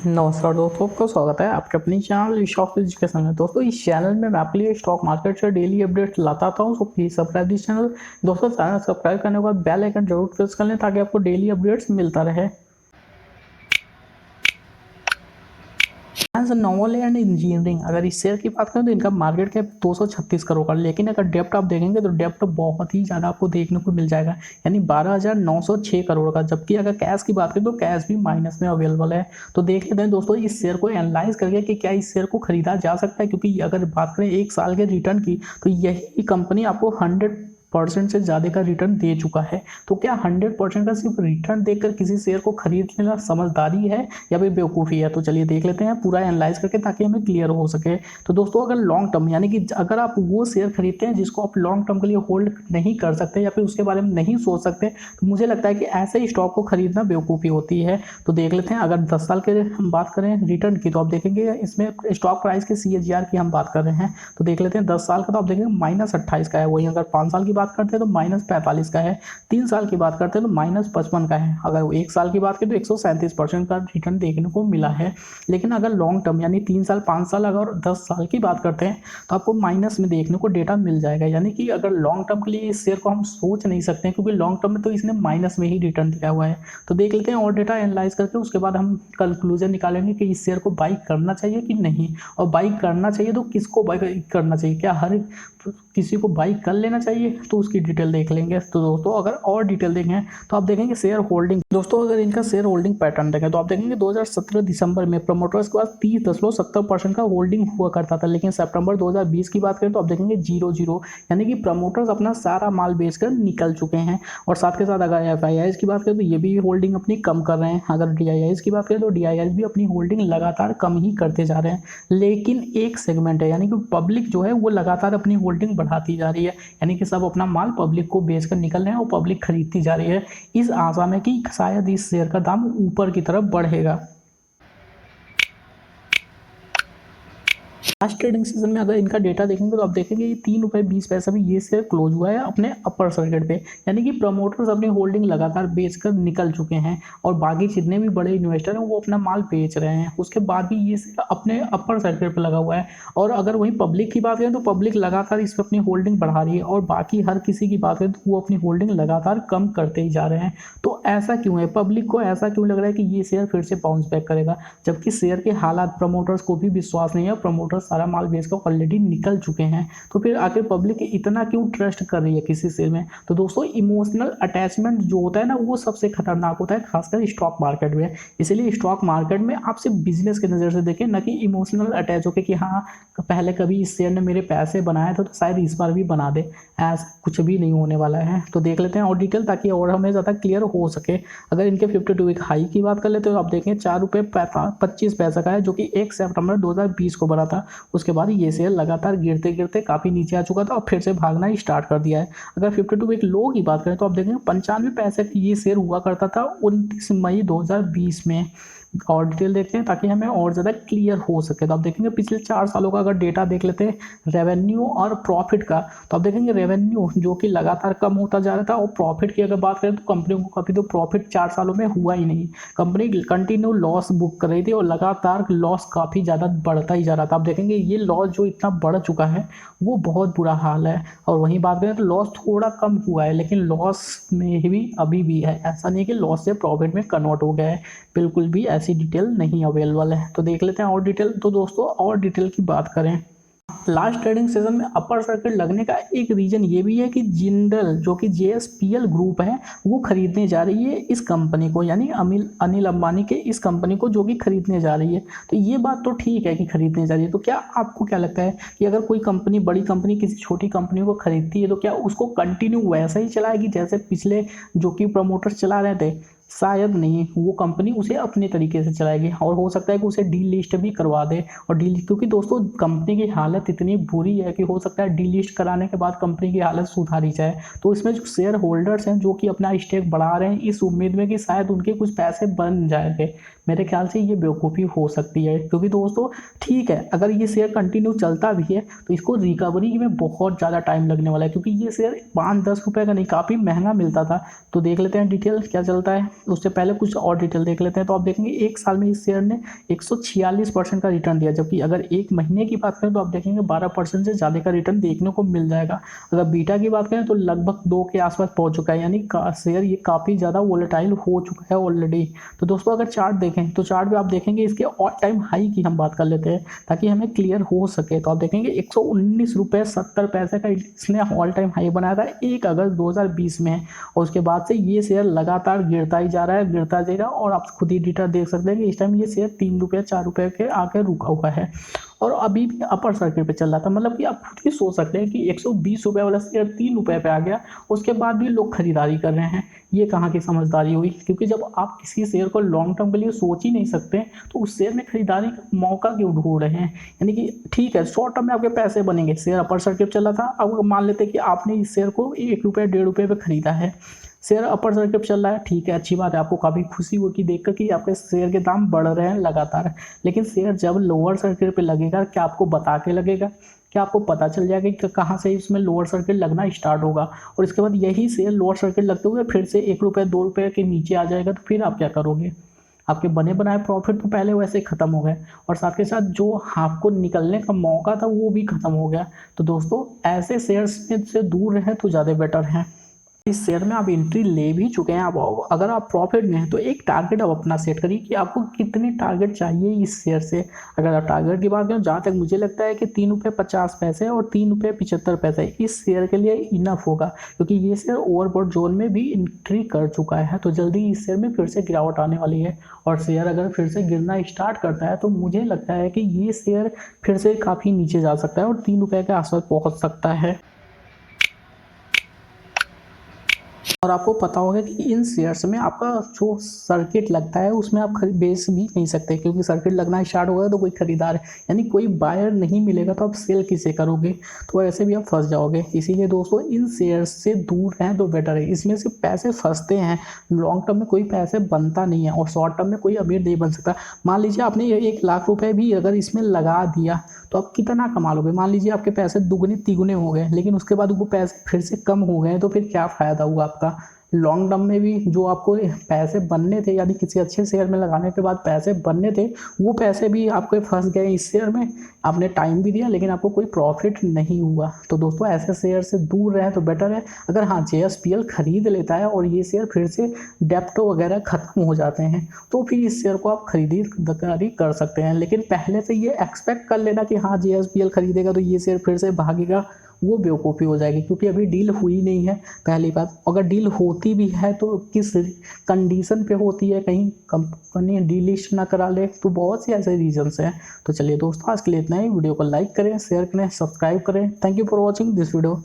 नमस्कार दोस्तों, आपका स्वागत है आपके अपनी चैनल स्टॉक एजुकेशन में। दोस्तों, इस चैनल में मैं आपके लिए स्टॉक मार्केट से डेली अपडेट लाता हूं, so please subscribe this channel. दोस्तों, चैनल सब्सक्राइब करने के बाद बेल आइकन जरूर प्रेस कर लें ताकि आपको डेली अपडेट्स मिलता रहे। नॉवल एंड इंजीनियरिंग, अगर इस शेयर की बात करें तो इनका मार्केट कैप 236 करोड़ का, लेकिन अगर डेप्ट आप देखेंगे तो डेप्ट बहुत ही ज़्यादा आपको देखने को मिल जाएगा, यानी 12,906 करोड़ का। जबकि अगर कैश की बात करें तो कैश भी माइनस में अवेलेबल है। तो देख लेते हैं दोस्तों इस शेयर को एनालाइज करके कि क्या इस शेयर को खरीदा जा सकता है, क्योंकि अगर बात करें 1 साल के रिटर्न की तो यही कंपनी आपको 100% से ज़्यादा का रिटर्न दे चुका है। तो क्या 100% का सिर्फ रिटर्न देकर किसी शेयर को खरीद लेना समझदारी है या फिर बेवकूफ़ी है? तो चलिए देख लेते हैं पूरा एनालाइज करके ताकि हमें क्लियर हो सके। तो दोस्तों, अगर लॉन्ग टर्म यानी कि अगर आप वो शेयर खरीदते हैं जिसको आप लॉन्ग टर्म के लिए होल्ड नहीं कर सकते या फिर उसके बारे में नहीं सोच सकते, तो मुझे लगता है कि ऐसे ही स्टॉक को खरीदना बेवकूफ़ी होती है। तो देख लेते हैं, अगर 10 साल के हम बात करें रिटर्न की तो आप देखेंगे इसमें स्टॉक प्राइस के CAGR की हम बात कर रहे हैं। तो देख लेते हैं 10 साल का, तो आप देखेंगे -28 का है। वहीं अगर 5 साल की बात करते हैं तो -45 का है। 3 साल की बात करते हैं तो -55 का है। अगर 1 साल की बात करें तो 137% का रिटर्न देखने को मिला है। लेकिन अगर लॉन्ग टर्म यानी 3 साल, 5 साल, अगर 10 साल की बात करते हैं तो आपको माइनस में देखने को डेटा मिल जाएगा। यानी कि अगर लॉन्ग टर्म के लिए इस शेयर को हम सोच नहीं सकते हैं, क्योंकि लॉन्ग टर्म में तो इसने माइनस में ही रिटर्न दिया हुआ है। तो देख लेते हैं और डेटा एनालाइज करके, उसके बाद हम कंक्लूजन निकालेंगे कि इस शेयर को बाई करना चाहिए कि नहीं, और बाई करना चाहिए तो किसको बाई करना चाहिए, क्या हर किसी को बाई कर लेना चाहिए, तो उसकी डिटेल देख लेंगे। तो दोस्तों, अगर और डिटेल देखें तो आप देखेंगे शेयर होल्डिंग। दोस्तों, अगर इनका शेयर होल्डिंग पैटर्न देखें तो आप देखेंगे 2017 दिसंबर में प्रमोटर्स के पास 30.70% का होल्डिंग हुआ करता था, लेकिन सितंबर 2020 की बात करें तो आप देखेंगे 0 यानी कि प्रमोटर्स अपना सारा माल बेचकर निकल चुके हैं। और साथ के साथ अगर FIIs की बात करें तो ये भी होल्डिंग अपनी कम कर रहे हैं। अगर DIIs की बात करें तो DIIs भी अपनी होल्डिंग लगातार कम ही करते जा रहे हैं। लेकिन एक सेगमेंट है, यानी कि पब्लिक जो है वो लगातार अपनी होल्डिंग बढ़ाती जा रही है, यानी कि सब अपना माल पब्लिक को बेचकर निकल रहे हैं और पब्लिक खरीदती जा रही है, इस आशा में कि शायद इस शेयर का दाम ऊपर की तरफ बढ़ेगा। लास्ट ट्रेडिंग सीजन में अगर इनका डेटा देखेंगे तो आप देखेंगे ये 3.20 रुपये में ये शेयर क्लोज हुआ है अपने अपर सर्किट पे, यानी कि प्रमोटर्स अपनी होल्डिंग लगातार बेचकर निकल चुके हैं और बाकी जितने भी बड़े इन्वेस्टर हैं वो अपना माल बेच रहे हैं। उसके बाद भी ये शेयर अपने अपर सर्किट पे लगा हुआ है। और अगर वहीं पब्लिक की बात करें तो पब्लिक लगातार इस पर अपनी होल्डिंग बढ़ा रही है, और बाकी हर किसी की बात करें तो वो अपनी होल्डिंग लगातार कम करते ही जा रहे हैं। तो ऐसा क्यों है? पब्लिक को ऐसा क्यों लग रहा है कि ये शेयर फिर से बाउंस बैक करेगा, जबकि शेयर के हालात प्रमोटर्स को भी विश्वास नहीं है, प्रमोटर्स सारा माल बेचकर ऑलरेडी निकल चुके हैं। तो फिर आखिर पब्लिक इतना क्यों ट्रस्ट कर रही है किसी शेयर में? तो दोस्तों, इमोशनल अटैचमेंट जो होता है ना, वो सबसे खतरनाक होता है, खासकर स्टॉक मार्केट में। इसलिए स्टॉक मार्केट में आप सिर्फ बिजनेस के नज़र से देखें, न कि इमोशनल अटैच होकर कि हाँ पहले कभी इस शेयर ने मेरे पैसे बनाए थे तो शायद इस बार भी बना दे। ऐसा कुछ भी नहीं होने वाला है। तो देख लेते हैं और डिटेल, ताकि और हमें ज़्यादा क्लियर हो सके। अगर इनके 52 वीक हाई की बात कर लेते हो तो आप देखें 4.25 रुपये का है, जो कि 1 सितंबर 2020 को बना था। उसके बाद ये शेयर लगातार गिरते गिरते काफ़ी नीचे आ चुका था और फिर से भागना ही स्टार्ट कर दिया है। अगर 52 वीक लो की बात करें तो आप देखेंगे 95 पैसे की ये शेयर हुआ करता था 29 मई 2020 में। और डिटेल देखते हैं ताकि हमें और ज़्यादा क्लियर हो सके। तो आप देखेंगे पिछले 4 सालों का अगर डेटा देख लेते हैं रेवेन्यू और प्रॉफिट का, तो आप देखेंगे रेवेन्यू जो कि लगातार कम होता जा रहा था, और प्रॉफिट की अगर बात करें तो कंपनी को कभी तो प्रॉफिट 4 सालों में हुआ ही नहीं। कंपनी कंटिन्यू लॉस बुक कर रही थी और लगातार लॉस काफ़ी ज़्यादा बढ़ता ही जा रहा था। आप देखेंगे ये लॉस जो इतना बढ़ चुका है वो बहुत बुरा हाल है। और वहीं बात करें तो लॉस थोड़ा कम हुआ है, लेकिन लॉस में भी अभी भी है, ऐसा नहीं कि लॉस से प्रॉफिट में कन्वर्ट हो गया है, बिल्कुल भी ऐसी डिटेल नहीं अवेलेबल है। तो देख लेते हैं और डिटेल। तो दोस्तों, और डिटेल की बात करें, लास्ट ट्रेडिंग सेशन में अपर सर्किट लगने का एक रीजन ये भी है कि जिंदल जो कि JSPL ग्रुप है वो खरीदने जा रही है इस कंपनी को, यानी अनिल अंबानी के इस कंपनी को जो कि खरीदने जा रही है। तो ये बात तो ठीक है कि खरीदने जा रही है। तो क्या आपको क्या लगता है कि अगर कोई कंपनी, बड़ी कंपनी किसी छोटी कंपनी को खरीदती है तो क्या उसको कंटिन्यू वैसा ही चलाएगी जैसे पिछले जो कि प्रमोटर्स चला रहे थे? शायद नहीं, वो कंपनी उसे अपने तरीके से चलाएगी और हो सकता है कि उसे डीलिस्ट भी करवा दे। और क्योंकि दोस्तों कंपनी की हालत इतनी बुरी है कि हो सकता है डीलिस्ट कराने के बाद कंपनी की हालत सुधारी जाए। तो इसमें जो शेयर होल्डर्स हैं जो कि अपना स्टेक बढ़ा रहे हैं इस उम्मीद में कि शायद उनके कुछ पैसे बन जाएंगे, मेरे ख्याल से ये बेवकूफ़ी हो सकती है, क्योंकि दोस्तों ठीक है, अगर ये शेयर कंटिन्यू चलता भी है तो इसको रिकवरी में बहुत ज़्यादा टाइम लगने वाला है, क्योंकि ये शेयर 5-10 रुपये का नहीं, काफ़ी महंगा मिलता था। तो देख लेते हैं डिटेल क्या चलता है, उससे पहले कुछ और डिटेल देख लेते हैं। तो आप देखेंगे 1 साल में इस शेयर ने 146% का रिटर्न दिया, जबकि अगर 1 महीने की बात करें तो आप देखेंगे 12% से ज़्यादा का रिटर्न देखने को मिल जाएगा। अगर बीटा की बात करें तो लगभग 2 के आसपास पहुंच चुका है, यानी शेयर ये काफ़ी ज़्यादा वोलेटाइल हो चुका है ऑलरेडी। तो दोस्तों अगर चार्ट देखें तो चार्ट में आप देखेंगे इसके ऑल टाइम हाई की हम बात कर लेते हैं ताकि हमें क्लियर हो सके। तो आप देखेंगे 119 रुपये 70 पैसे का इसने ऑल टाइम हाई बनाया था 1 अगस्त 2020 में, और उसके बाद से ये शेयर लगातार गिरता ही जा रहा है, गिरता जाएगा। और आप खुद ही डेटा देख सकते हैं कि इस टाइम ये शेयर 3 रुपये 4 रुपये के आके रुका हुआ है और अभी भी अपर सर्किट पे चल रहा था। मतलब कि आप खुद ही सोच सकते हैं कि 120 रुपये वाला शेयर 3 रुपये पे आ गया, उसके बाद भी लोग खरीदारी कर रहे हैं। ये कहाँ की समझदारी हुई, क्योंकि जब आप किसी शेयर को लॉन्ग टर्म के लिए सोच ही नहीं सकते तो उस शेयर में खरीदारी का मौका क्यों ढूंढ रहे हैं। यानी कि ठीक है, शॉर्ट टर्म में आपके पैसे बनेंगे, शेयर अपर सर्किट चला था, अब मान लेते हैं कि आपने इस शेयर को 1 रुपये 1.5 रुपये पे खरीदा है, शेयर अपर सर्किट चल रहा है, ठीक है, अच्छी बात है, आपको काफ़ी खुशी होगी देखकर कि आपके शेयर के दाम बढ़ रहे हैं लगातार। लेकिन शेयर जब लोअर सर्किट पे लगेगा, क्या आपको बता के लगेगा, क्या आपको पता चल जाएगा कि कहाँ से इसमें लोअर सर्किट लगना स्टार्ट होगा, और इसके बाद यही शेयर लोअर सर्किट लगते हुए फिर से 1 रुपये 2 रुपये के नीचे आ जाएगा, तो फिर आप क्या करोगे। आपके बने बनाए प्रॉफिट तो पहले वैसे ही ख़त्म हो गए, और साथ के साथ जो आपको निकलने का मौका था वो भी ख़त्म हो गया। तो दोस्तों ऐसे शेयर्स से दूर रहें तो ज़्यादा बेटर है। इस शेयर में आप एंट्री ले भी चुके हैं, आप अगर आप प्रॉफिट में हैं तो एक टारगेट आप अपना सेट करिए कि आपको कितने टारगेट चाहिए इस शेयर से। अगर आप टारगेट की बात करें, जहाँ तक मुझे लगता है कि 3.50 रुपये और 3.75 रुपये इस शेयर के लिए इनफ होगा, क्योंकि ये शेयर ओवरबॉट जोन में भी एंट्री कर चुका है। तो जल्दी इस शेयर में फिर से गिरावट आने वाली है, और शेयर अगर फिर से गिरना स्टार्ट करता है तो मुझे लगता है कि ये शेयर फिर से काफ़ी नीचे जा सकता है और 3 रुपये के आसपास पहुँच सकता है। और आपको पता होगा कि इन शेयर्स में आपका जो सर्किट लगता है उसमें आप बेच भी नहीं सकते, क्योंकि सर्किट लगना स्टार्ट होगा तो कोई खरीदार यानी कोई बायर नहीं मिलेगा, तो आप सेल किसे करोगे, तो ऐसे भी आप फंस जाओगे। इसीलिए दोस्तों इन शेयर्स से दूर रहें तो बेटर है। इसमें से पैसे फंसते हैं, लॉन्ग टर्म में कोई पैसे बनता नहीं है, और शॉर्ट टर्म में कोई अमीर नहीं बन सकता। मान लीजिए आपने 1 लाख रुपए भी अगर इसमें लगा दिया तो आप कितना कमा लोगे। मान लीजिए आपके पैसे दुगने तिगुने हो गए, लेकिन उसके बाद वो पैसे फिर से कम हो गए, तो फिर क्या फ़ायदा हुआ आपका। लॉन्ग टर्म में भी जो आपको पैसे बनने थे, यानी किसी अच्छे शेयर में लगाने के बाद पैसे बनने थे, वो पैसे भी आपके फंस गए इस शेयर में। आपने टाइम भी दिया लेकिन आपको कोई प्रॉफिट नहीं हुआ। तो दोस्तों ऐसे शेयर से दूर रहें तो बेटर है। अगर हाँ JSPL खरीद लेता है और ये शेयर फिर से डेप्ट वगैरह ख़त्म हो जाते हैं तो फिर इस शेयर को आप खरीदारी कर सकते हैं, लेकिन पहले से ये एक्सपेक्ट कर लेना कि हाँ JSPL खरीदेगा तो ये शेयर फिर से भागेगा, वो बेवकूफ़ी हो जाएगी, क्योंकि अभी डील हुई नहीं है। पहली बात, अगर डील होती भी है तो किस कंडीशन पे होती है, कहीं कंपनी डीलिस्ट ना करा ले, तो बहुत से ऐसे रीजंस हैं। तो चलिए दोस्तों आज के लिए इतना ही। वीडियो को लाइक करें, शेयर करें, सब्सक्राइब करें। Thank you for watching this video.